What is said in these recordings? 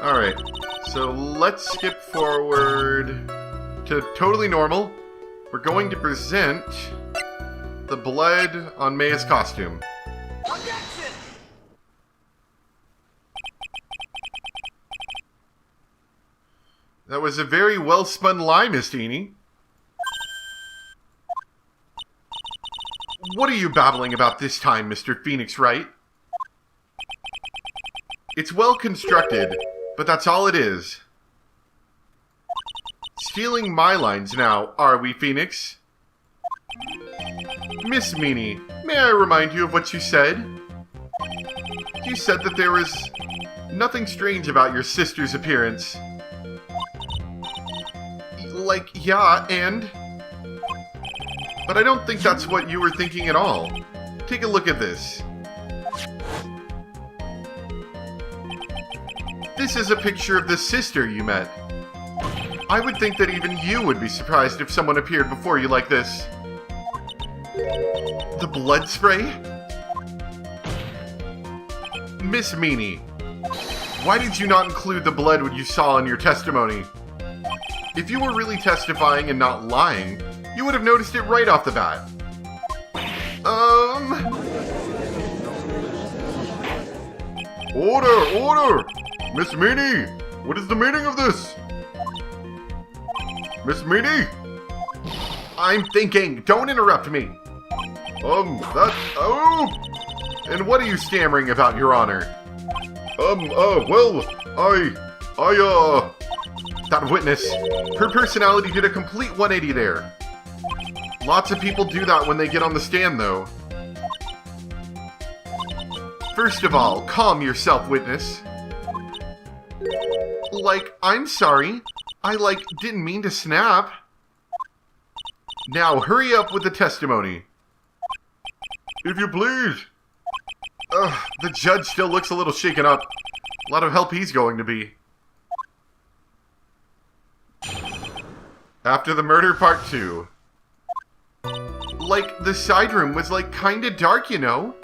Alright, so let's skip forward to totally normal. We're going to present the blood on Maya's costume. Objection! That was a very well-spun lie, Miss Teeny. What are you babbling about this time, Mr. Phoenix Wright? It's well constructed, but that's all it is. Stealing my lines now, are we, Phoenix? Miss Meanie, may I remind you of what you said? You said that there was nothing strange about your sister's appearance. Like, yeah, and? But I don't think that's what you were thinking at all. Take a look at this. This is a picture of the sister you met. I would think that even you would be surprised if someone appeared before you like this. The blood spray? Miss Meanie, why did you not include the blood when you saw in your testimony? If you were really testifying and not lying, you would have noticed it right off the bat. Order! Order! Miss Meanie! What is the meaning of this? Miss Meanie? I'm thinking! Don't interrupt me! And what are you stammering about, Your Honor? That witness, her personality did a complete 180 there. Lots of people do that when they get on the stand, though. First of all, calm yourself, witness. I'm sorry. I, didn't mean to snap. Now, hurry up with the testimony. If you please. The judge still looks a little shaken up. A lot of help he's going to be. After the murder, part 2. The side room was, kinda dark, you know?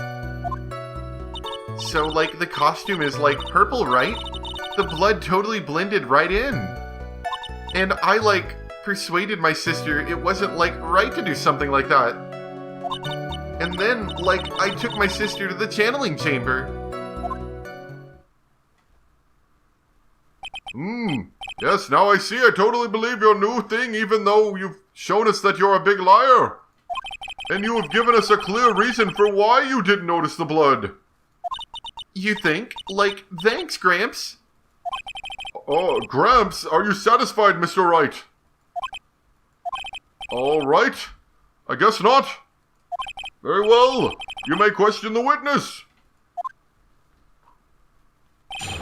So, the costume is, purple, right? The blood totally blended right in. And I, persuaded my sister it wasn't, right to do something like that. And then, I took my sister to the channeling chamber. Yes, now I see. I totally believe your new thing, even though you've shown us that you're a big liar. And you have given us a clear reason for why you didn't notice the blood. You think? Thanks, Gramps. Oh, Gramps, are you satisfied, Mr. Wright? All right. I guess not. Very well. You may question the witness.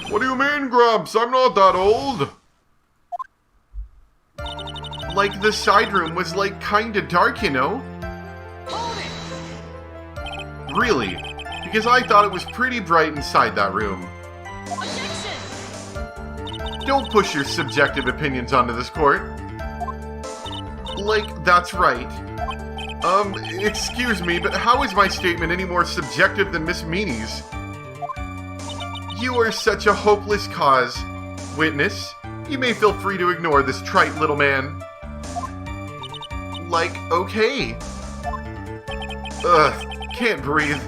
What do you mean, Gramps? I'm not that old. The side room was, kinda dark, you know? Hold it! Really? Because I thought it was pretty bright inside that room. Objection! Don't push your subjective opinions onto this court. That's right. Excuse me, but how is my statement any more subjective than Miss Meanie's? You are such a hopeless cause. Witness, you may feel free to ignore this trite little man. Okay. Can't breathe.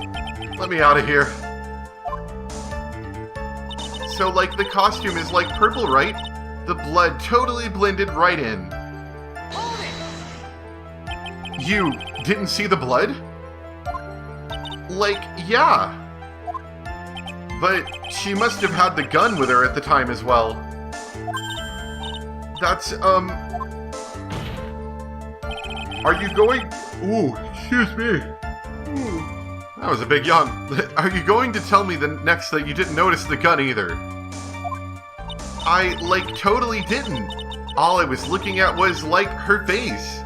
Let me out of here. So, the costume is, purple, right? The blood totally blended right in. Hold it! You didn't see the blood? Yeah. But she must have had the gun with her at the time as well. That's, Are you going... Ooh, excuse me. That was a big yawn. Are you going to tell me next that you didn't notice the gun either? I, totally didn't. All I was looking at was, her face.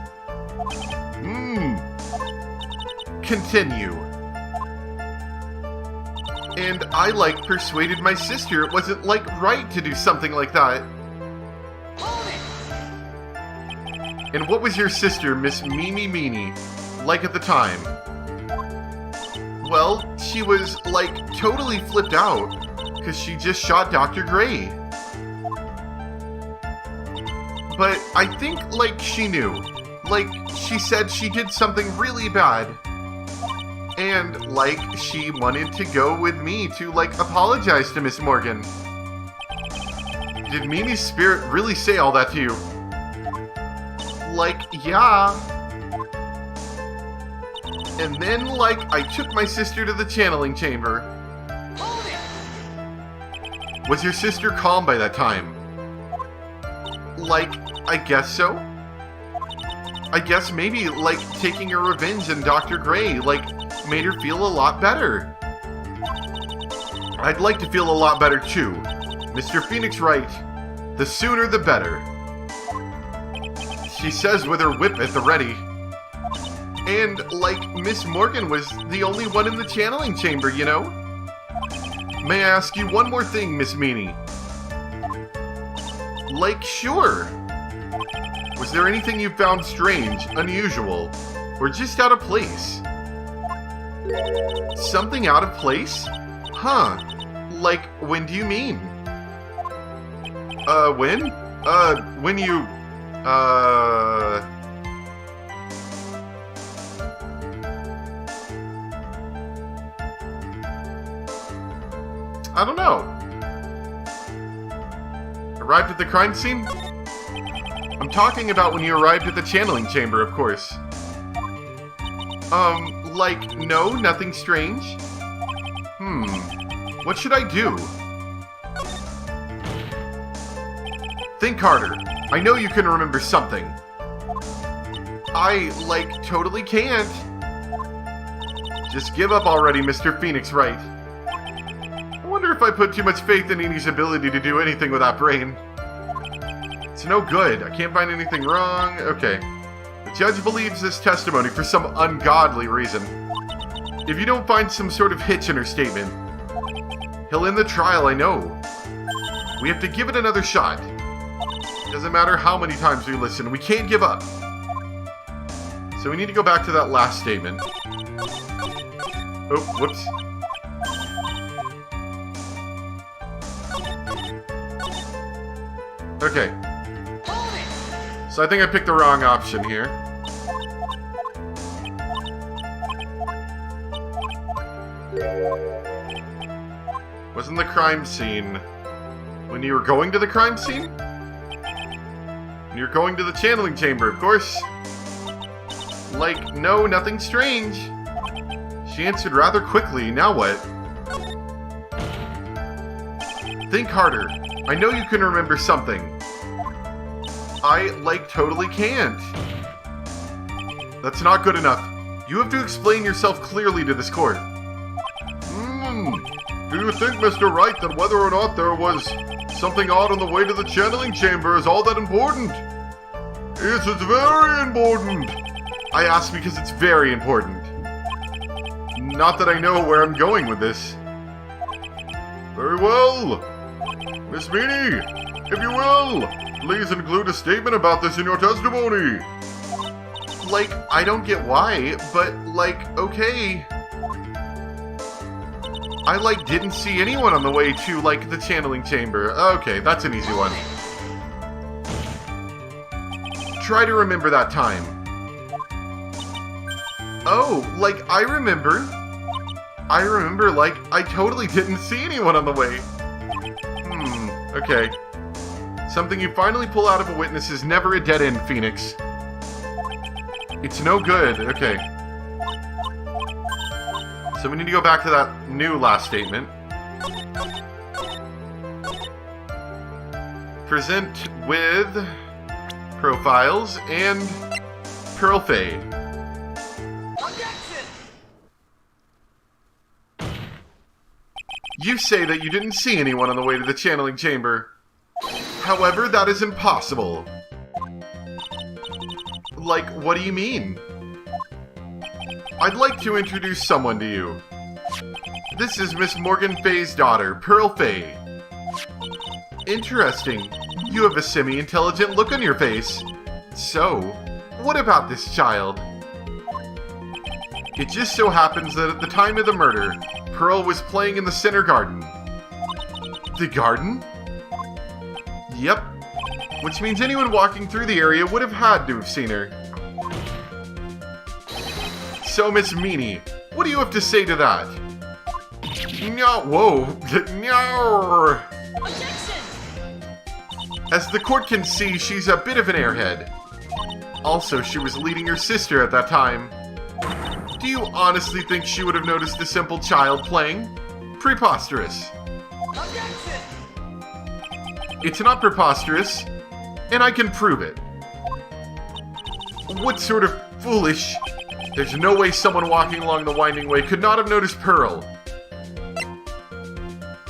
Continue. And I, persuaded my sister it wasn't, right to do something like that. Hold it! And what was your sister, Miss Meanie, like at the time? Well, she was, totally flipped out, because she just shot Dr. Gray. but I think, like, she knew. Like, she said she did something really bad. And, like, she wanted to go with me to, like, apologize to Miss Morgan. Did Mimi's spirit really say all that to you? Like, yeah. And then, like, I took my sister to the channeling chamber. Hold it! Was your sister calm by that time? Like, I guess so. I guess maybe, like, taking her revenge in Dr. Gray, like, made her feel a lot better. I'd like to feel a lot better, too. Mr. Phoenix right. The sooner the better. She says with her whip at the ready. And, like, Miss Morgan was the only one in the channeling chamber, you know? May I ask you one more thing, Miss Meanie? Like, sure. Was there anything you found strange, unusual, or just out of place? Something out of place? Huh. Like, when do you mean? When? When you... I don't know. Arrived at the crime scene? I'm talking about when you arrived at the channeling chamber, of course. Like, no, nothing strange? What should I do? Think harder. I know you can remember something. I, like, totally can't. Just give up already, Mr. Phoenix Wright. I wonder if I put too much faith in Edie's ability to do anything with that brain. It's no good. I can't find anything wrong. Okay. The judge believes this testimony for some ungodly reason. If you don't find some sort of hitch in her statement, he'll end the trial, I know. We have to give it another shot. Doesn't matter how many times we listen, we can't give up. So we need to go back to that last statement. Oh, whoops. Okay. So I think I picked the wrong option here. Wasn't the crime scene when you were going to the crime scene? When you're going to the channeling chamber, of course. Like, no, nothing strange. She answered rather quickly. Now what? Think harder. I know you can remember something. I, like, totally can't. That's not good enough. You have to explain yourself clearly to this court. Do you think, Mr. Wright, that whether or not there was something odd on the way to the channeling chamber is all that important? Yes, it's very important. I ask because it's very important. Not that I know where I'm going with this. Very well. Miss Meanie, if you will, please include a statement about this in your testimony. Like, I don't get why, but, like, okay. I, like, didn't see anyone on the way to, like, the channeling chamber. Okay, that's an easy one. Try to remember that time. Oh, like, I remember, like, I totally didn't see anyone on the way. Okay. Something you finally pull out of a witness is never a dead end, Phoenix. It's no good. Okay. So we need to go back to that new last statement. Present with profiles and Pearl Fay. Objection! You say that you didn't see anyone on the way to the channeling chamber. However, that is impossible. Like, what do you mean? I'd like to introduce someone to you. This is Miss Morgan Fay's daughter, Pearl Fay. Interesting. You have a semi-intelligent look on your face. So, what about this child? It just so happens that at the time of the murder, Pearl was playing in the center garden. The garden? Yep. which means anyone walking through the area would have had to have seen her. So, Miss Meanie, what do you have to say to that? No, whoa, no! Objection! As the court can see, she's a bit of an airhead. Also, she was leading her sister at that time. Do you honestly think she would have noticed a simple child playing? Preposterous. Objection! It's not preposterous, and I can prove it. What sort of foolish... There's no way someone walking along the winding way could not have noticed Pearl.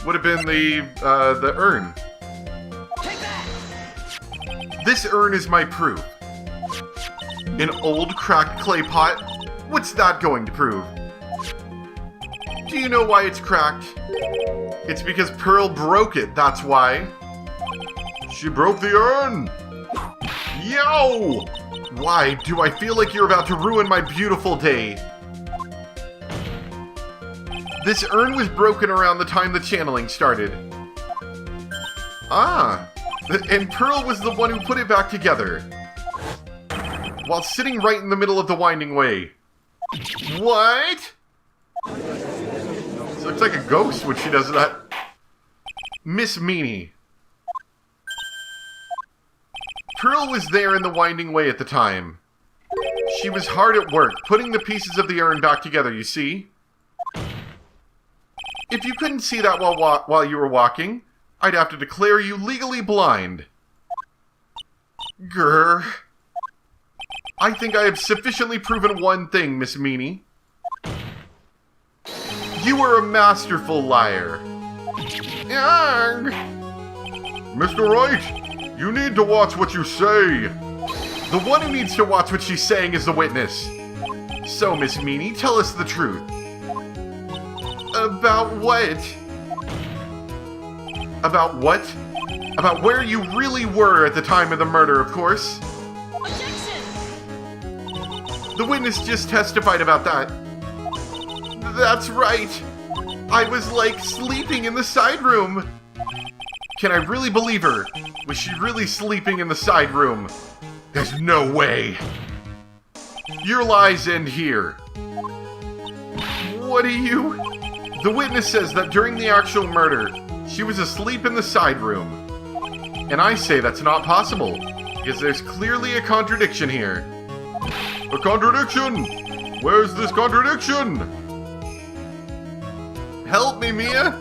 Would have been the urn. Take that! This urn is my proof. An old cracked clay pot? What's that going to prove? Do you know why it's cracked? It's because Pearl broke it, that's why. She broke the urn! Yo! Why do I feel like you're about to ruin my beautiful day? This urn was broken around the time the channeling started. Ah, and Pearl was the one who put it back together. While sitting right in the middle of the winding way. What? She looks like a ghost when she does that. Miss Meanie. Pearl was there in the winding way at the time. She was hard at work, putting the pieces of the urn back together, you see? If you couldn't see that while you were walking, I'd have to declare you legally blind. Grr. I think I have sufficiently proven one thing, Miss Meanie. You are a masterful liar. Arrgh. Mr. Wright, you need to watch what you say. The one who needs to watch what she's saying is the witness. So, Miss Meanie, tell us the truth. About what? About what? About where you really were at the time of the murder, of course. Objection! The witness just testified about that. That's right. I was like sleeping in the side room. Can I really believe her? Was she really sleeping in the side room? There's no way. Your lies end here. What are you... The witness says that during the actual murder, she was asleep in the side room. And I say that's not possible, because there's clearly a contradiction here. A contradiction? Where's this contradiction? Help me, Mia!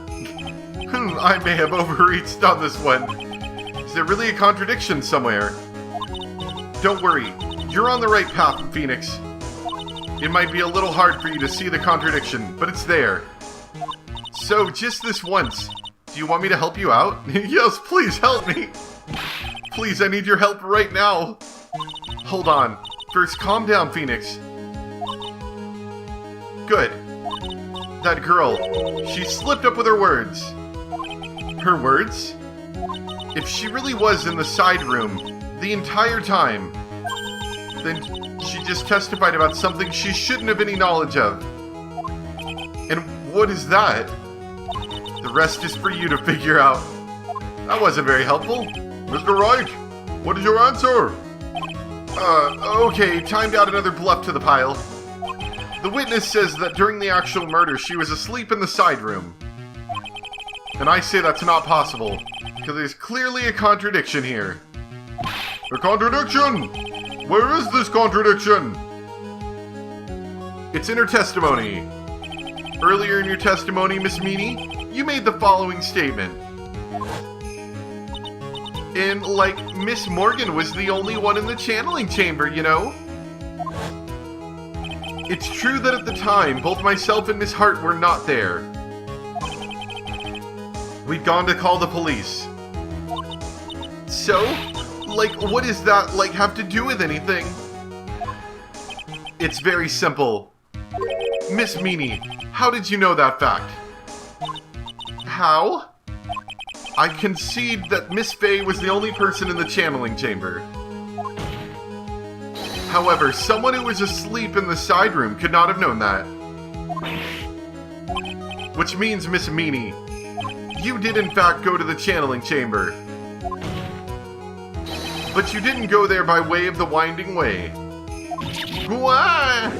I may have overreached on this one. Is there really a contradiction somewhere? Don't worry, you're on the right path, Phoenix. It might be a little hard for you to see the contradiction, but it's there. So, just this once, do you want me to help you out? Yes, please help me! Please, I need your help right now. Hold on. First, calm down, Phoenix. Good. That girl, she slipped up with her words. Her words? If she really was in the side room the entire time, then she just testified about something she shouldn't have any knowledge of. And what is that? The rest is for you to figure out. That wasn't very helpful. Mr. Wright, what is your answer? Okay, time to add another bluff to the pile. The witness says that during the actual murder, she was asleep in the side room. And I say that's not possible, because there's clearly a contradiction here. A contradiction? Where is this contradiction? It's in her testimony. Earlier in your testimony, Miss Meanie, you made the following statement. And, like, Miss Morgan was the only one in the channeling chamber, you know? It's true that at the time, both myself and Miss Hart were not there. We'd gone to call the police. So, like, what does that, like, have to do with anything? It's very simple. Miss Meanie, how did you know that fact? How? I concede that Miss Faye was the only person in the channeling chamber. However, someone who was asleep in the side room could not have known that. Which means, Miss Meanie, you did in fact go to the channeling chamber. But you didn't go there by way of the winding way. Why?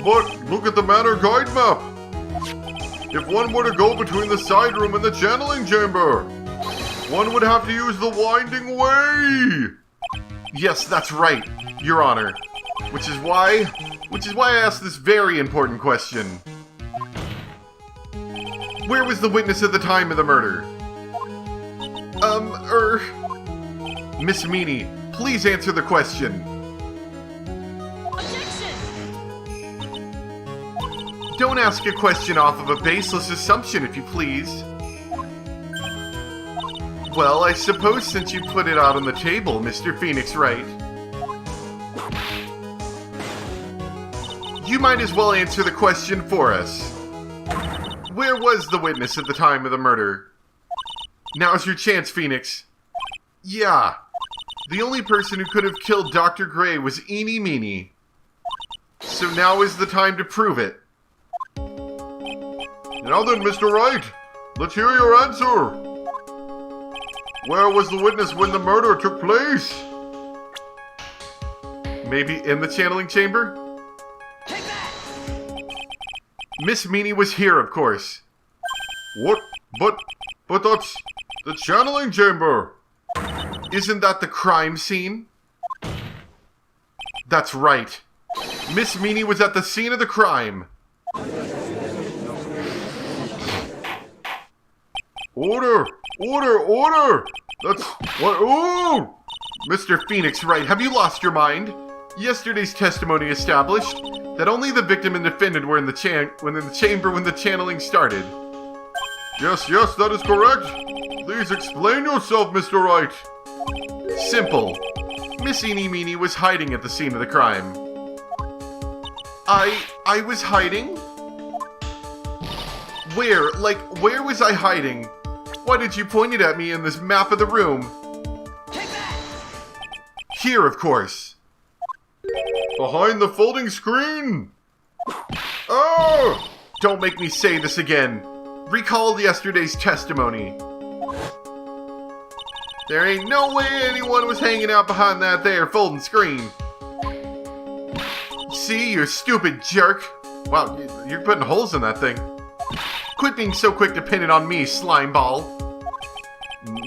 But look at the manor guide map. If one were to go between the side room and the channeling chamber, one would have to use the winding way. Yes, that's right, Your Honor. Which is why I asked this very important question. Where was the witness at the time of the murder? Miss Meany, please answer the question. Objection! Don't ask a question off of a baseless assumption, if you please. Well, I suppose since you put it out on the table, Mr. Phoenix Wright, you might as well answer the question for us. Where was the witness at the time of the murder? Now's your chance, Phoenix. Yeah. The only person who could have killed Dr. Gray was Eeny Meeny. So now is the time to prove it. Now then, Mr. Wright, let's hear your answer. Where was the witness when the murder took place? Maybe in the channeling chamber? Take that! Miss Meany was here, of course. What? But that's the channeling chamber. Isn't that the crime scene? That's right. Miss Meany was at the scene of the crime. Order! That's what? Oh! Mr. Phoenix Wright, have you lost your mind? Yesterday's testimony established that only the victim and defendant were in the chamber when the channeling started. Yes, that is correct. Please explain yourself, Mr. Wright. Simple. Miss Eeny Meeny was hiding at the scene of the crime. I was hiding? Where? Like, where was I hiding? Why did you point it at me in this map of the room? Take that! Here, of course. Behind the folding screen. Oh! Don't make me say this again. Recall yesterday's testimony. There ain't no way anyone was hanging out behind that there folding screen. See, you stupid jerk. Wow, you're putting holes in that thing. Quit being so quick to pin it on me, slimeball.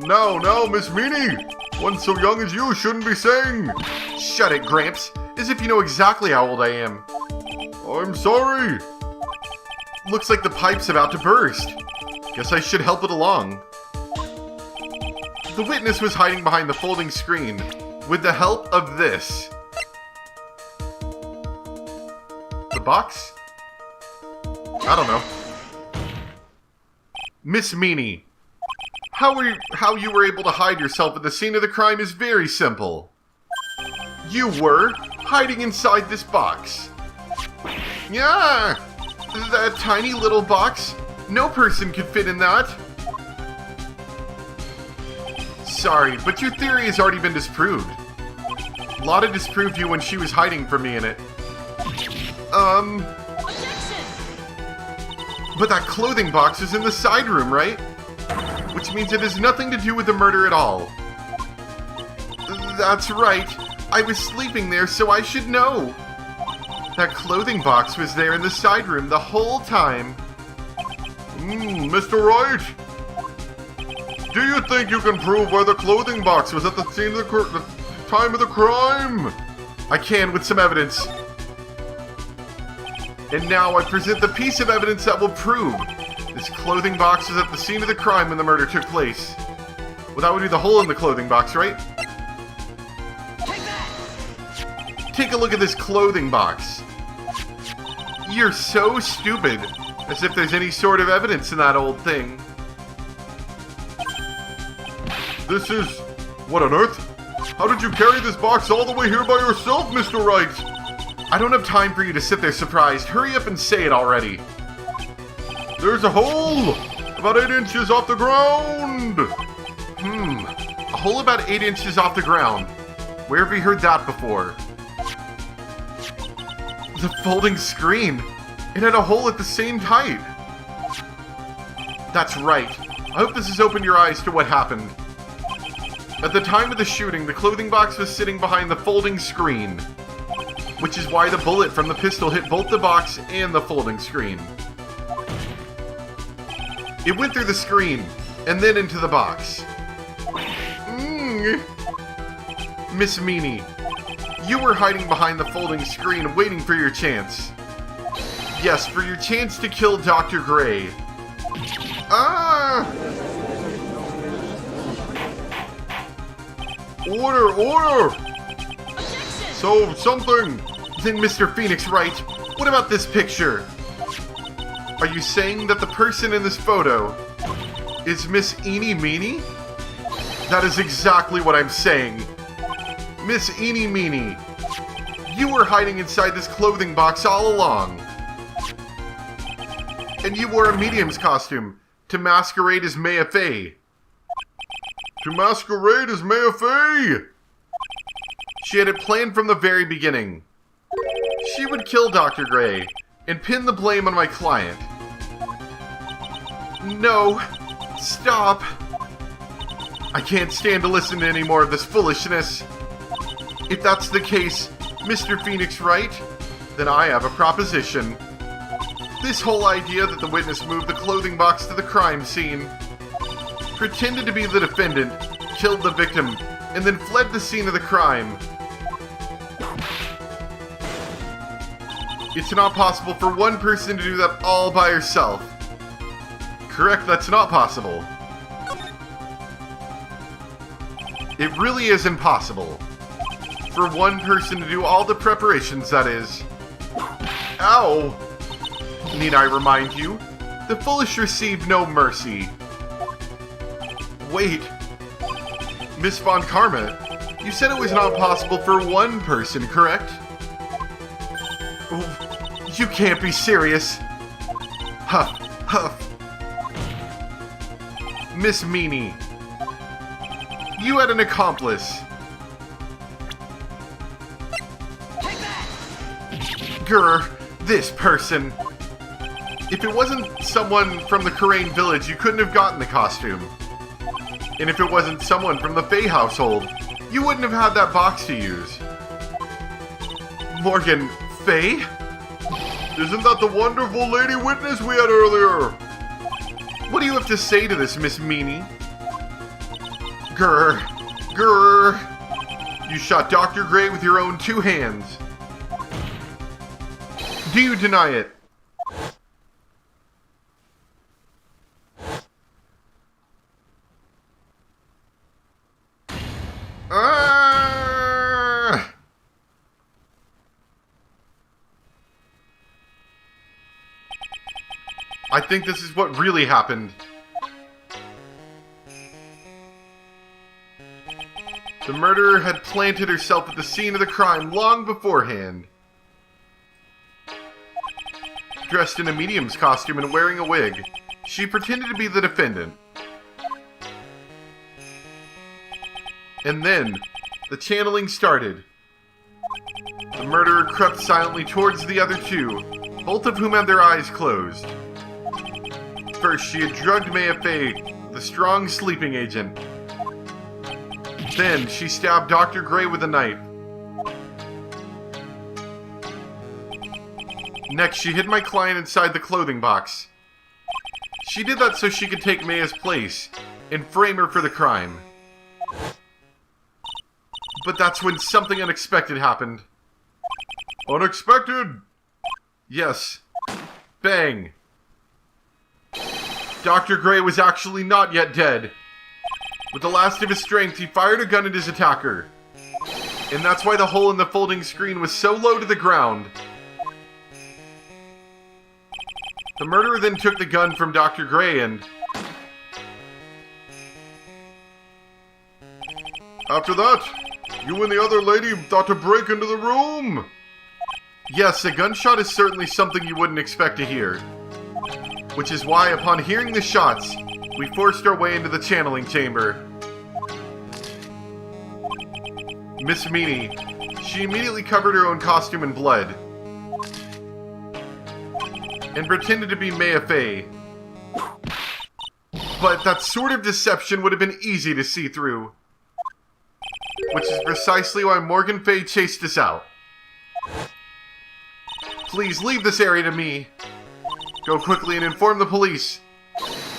Now, Miss Meany. One so young as you shouldn't be saying. Shut it, Gramps. As if you know exactly how old I am. I'm sorry. Looks like the pipe's about to burst. Guess I should help it along. The witness was hiding behind the folding screen with the help of this. The box? I don't know. Miss Meany, how you were able to hide yourself at the scene of the crime is very simple. You were hiding inside this box. Yeah, that tiny little box. No person could fit in that. Sorry, but your theory has already been disproved. Lotta disproved you when she was hiding from me in it. Objection! But that clothing box is in the side room, right? Which means it has nothing to do with the murder at all. That's right. I was sleeping there, so I should know. That clothing box was there in the side room the whole time. Mr. Wright. Do you think you can prove where the clothing box was at the scene of the time of the crime? I can with some evidence. And now I present the piece of evidence that will prove this clothing box was at the scene of the crime when the murder took place. Well, that would be the hole in the clothing box, right? Take that! Take a look at this clothing box. You're so stupid. As if there's any sort of evidence in that old thing. This is... what on earth? How did you carry this box all the way here by yourself, Mr. Wright? I don't have time for you to sit there surprised. Hurry up and say it already. There's a hole! About 8 inches off the ground! A hole about 8 inches off the ground. Where have you heard that before? The folding screen. It had a hole at the same height. That's right. I hope this has opened your eyes to what happened. At the time of the shooting, the clothing box was sitting behind the folding screen, which is why the bullet from the pistol hit both the box and the folding screen. It went through the screen, and then into the box. Miss Meanie, you were hiding behind the folding screen waiting for your chance. Yes, for your chance to kill Dr. Gray. Order! Objection! So, something! Then Mr. Phoenix Wright, what about this picture? Are you saying that the person in this photo is Miss Eenie Meenie? That is exactly what I'm saying. Miss Eenie Meenie, you were hiding inside this clothing box all along. And you wore a medium's costume to masquerade as Maya Fey. To masquerade as Maya Fey! She had it planned from the very beginning. She would kill Dr. Gray and pin the blame on my client. No, stop. I can't stand to listen to any more of this foolishness. If that's the case, Mr. Phoenix Wright, then I have a proposition. This whole idea that the witness moved the clothing box to the crime scene, pretended to be the defendant, killed the victim, and then fled the scene of the crime. It's not possible for one person to do that all by herself. Correct, that's not possible. It really is impossible. For one person to do all the preparations, that is. Ow! Need I remind you? The foolish receive no mercy. Wait. Miss Von Karma, you said it was not possible for one person, correct? You can't be serious. Huff, huff. Miss Meanie, you had an accomplice. Take that! Grr, this person. If it wasn't someone from the Karain village, you couldn't have gotten the costume. And if it wasn't someone from the Fey household, you wouldn't have had that box to use. Morgan, Fey? Isn't that the wonderful lady witness we had earlier? What do you have to say to this, Miss Meanie? Grr, grr. You shot Dr. Gray with your own two hands. Do you deny it? I think this is what really happened. The murderer had planted herself at the scene of the crime long beforehand. Dressed in a medium's costume and wearing a wig, she pretended to be the defendant. And then, the channeling started. The murderer crept silently towards the other two, both of whom had their eyes closed. First, she had drugged Maya Fey, the strong sleeping agent. Then, she stabbed Dr. Gray with a knife. Next, she hid my client inside the clothing box. She did that so she could take Maya's place and frame her for the crime. But that's when something unexpected happened. Unexpected? Yes. Bang. Dr. Gray was actually not yet dead. With the last of his strength, he fired a gun at his attacker. And that's why the hole in the folding screen was so low to the ground. The murderer then took the gun from Dr. Gray and... After that, you and the other lady thought to break into the room. Yes, a gunshot is certainly something you wouldn't expect to hear. Which is why, upon hearing the shots, we forced our way into the channeling chamber. Miss Meanie, she immediately covered her own costume in blood. And pretended to be Maya Fey. But that sort of deception would have been easy to see through. which is precisely why Morgan Fay chased us out. Please leave this area to me. Go quickly and inform the police.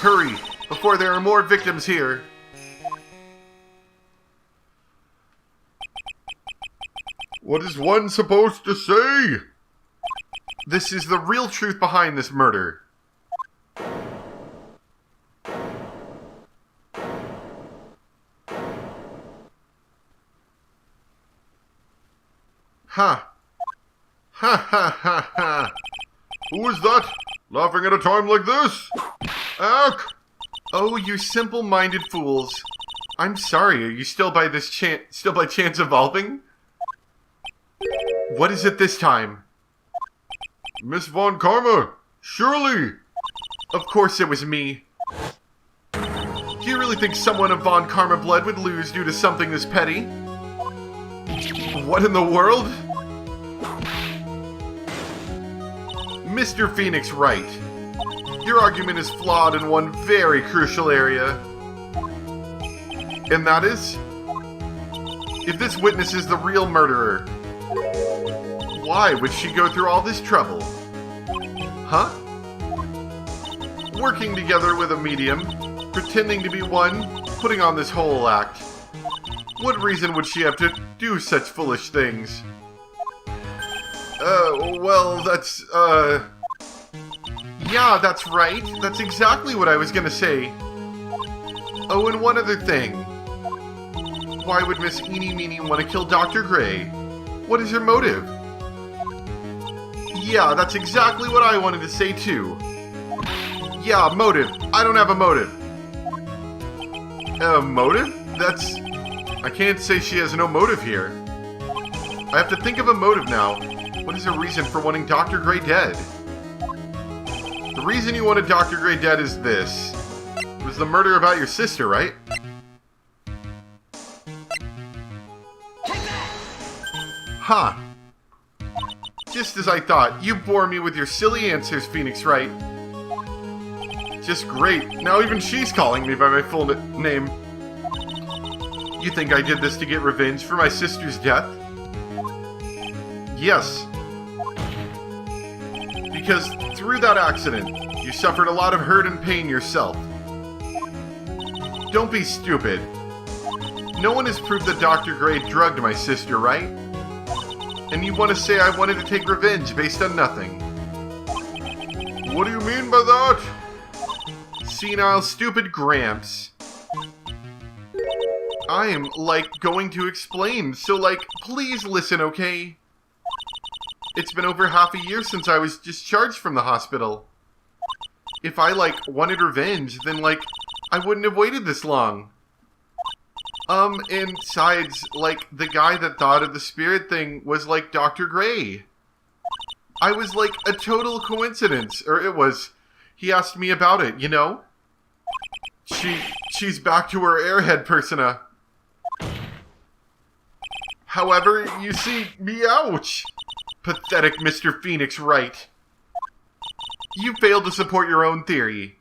Hurry, before there are more victims here. What is one supposed to say? This is the real truth behind this murder. Ha! Ha ha ha ha! Who is that? Laughing at a time like this? Ack! Oh, you simple-minded fools. I'm sorry, are you still by chance evolving? What is it this time? Miss Von Karma! Surely! Of course it was me. Do you really think someone of Von Karma blood would lose due to something this petty? What in the world? Mr. Phoenix Wright, your argument is flawed in one very crucial area. And that is, if this witness is the real murderer, why would she go through all this trouble? Huh? Working together with a medium, pretending to be one, putting on this whole act. What reason would she have to do such foolish things? Well, that's, Yeah, that's right. That's exactly what I was gonna say. Oh, and one other thing. Why would Miss Eenie Meenie want to kill Dr. Gray? What is her motive? Yeah, that's exactly what I wanted to say too. Yeah, motive. I don't have a motive. Motive? That's... I can't say she has no motive here. I have to think of a motive now. What is her reason for wanting Dr. Gray dead? The reason you wanted Dr. Gray dead is this. It was the murder about your sister, right? Huh. Just as I thought. You bore me with your silly answers, Phoenix Wright. Just great. Now even she's calling me by my full name. You think I did this to get revenge for my sister's death? Yes. Because through that accident, you suffered a lot of hurt and pain yourself. Don't be stupid. No one has proved that Dr. Gray drugged my sister, right? And you want to say I wanted to take revenge based on nothing. What do you mean by that? Senile, stupid Gramps. I am, going to explain, so, please listen, okay? It's been over half a year since I was discharged from the hospital. If I, wanted revenge, then, I wouldn't have waited this long. And besides, the guy that thought of the spirit thing was, Dr. Gray. I was, a total coincidence, or it was. He asked me about it, you know? She's back to her airhead persona. However, you see, ouch! Pathetic Mr. Phoenix Wright. You failed to support your own theory.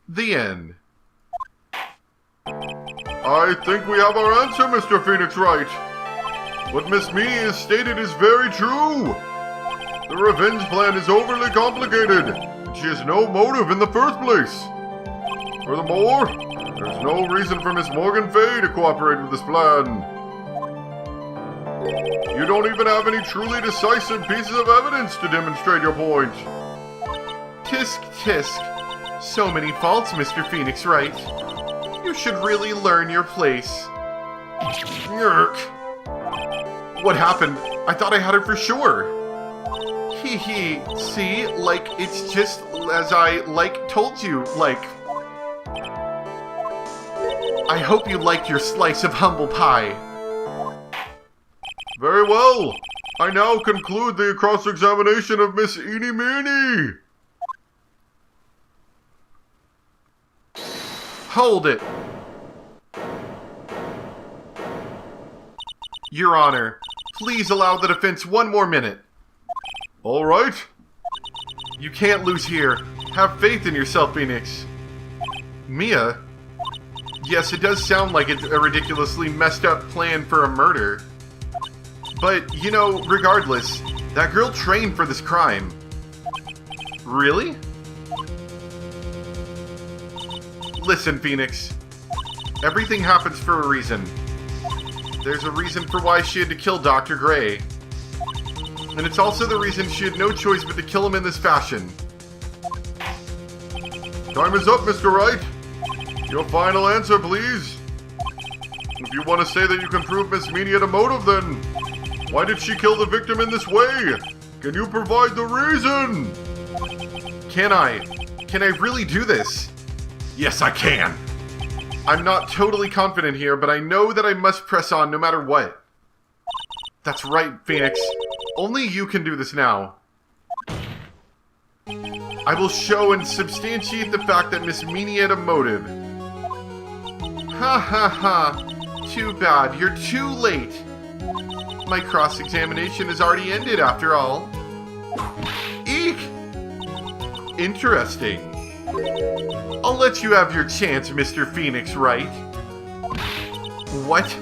The end. I think we have our answer, Mr. Phoenix Wright. What Miss Meanie has stated is very true. The revenge plan is overly complicated, and she has no motive in the first place. Furthermore, there's no reason for Miss Morgan Fay to cooperate with this plan. You don't even have any truly decisive pieces of evidence to demonstrate your point. Tisk, tisk. So many faults, Mr. Phoenix Wright. You should really learn your place. Yerk. What happened? I thought I had her for sure. Hee hee. See, it's just as I, told you, I hope you liked your slice of humble pie. Very well. I now conclude the cross-examination of Miss Eenie Meenie. Hold it. Your Honor, please allow the defense one more minute. All right. You can't lose here. Have faith in yourself, Phoenix. Mia? Yes, it does sound like a ridiculously messed up plan for a murder. But, you know, regardless, that girl trained for this crime. Really? Listen, Phoenix. Everything happens for a reason. There's a reason for why she had to kill Dr. Gray. And it's also the reason she had no choice but to kill him in this fashion. Time is up, Mr. Wright. Your final answer, please. If you want to say that you can prove Miss Meany had a motive, then why did she kill the victim in this way? Can you provide the reason? Can I? Can I really do this? Yes, I can. I'm not totally confident here, but I know that I must press on no matter what. That's right, Phoenix. Only you can do this now. I will show and substantiate the fact that Miss Meany had a motive. Ha ha ha. Too bad. You're too late. My cross-examination has already ended after all. Eek! Interesting. I'll let you have your chance, Mr. Phoenix Wright. What?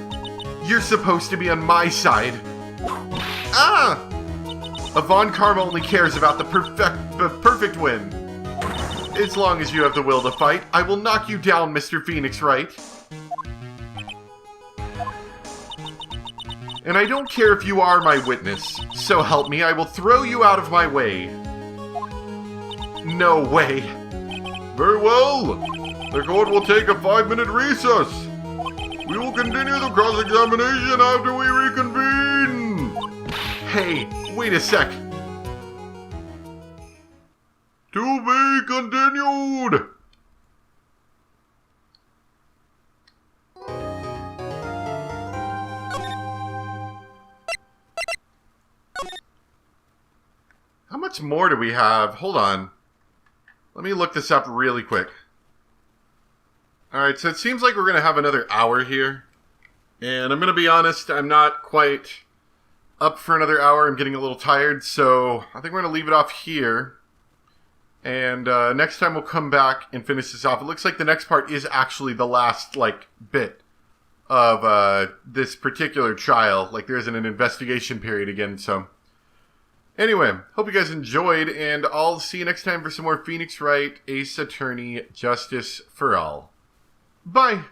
You're supposed to be on my side. Ah! Von Karma only cares about the perfect win. As long as you have the will to fight, I will knock you down, Mr. Phoenix Wright. And I don't care if you are my witness. So help me, I will throw you out of my way. No way. Very well. The court will take a 5-minute recess. We will continue the cross-examination after we reconvene. Hey, wait a sec. To be continued. How much more do we have? Hold on. Let me look this up really quick. Alright, so it seems like we're going to have another hour here. And I'm going to be honest, I'm not quite up for another hour. I'm getting a little tired, so I think we're going to leave it off here. And next time we'll come back and finish this off. It looks like the next part is actually the last, bit of this particular trial. Like, there's an investigation period again, so... Anyway, hope you guys enjoyed, and I'll see you next time for some more Phoenix Wright, Ace Attorney, Justice for All. Bye!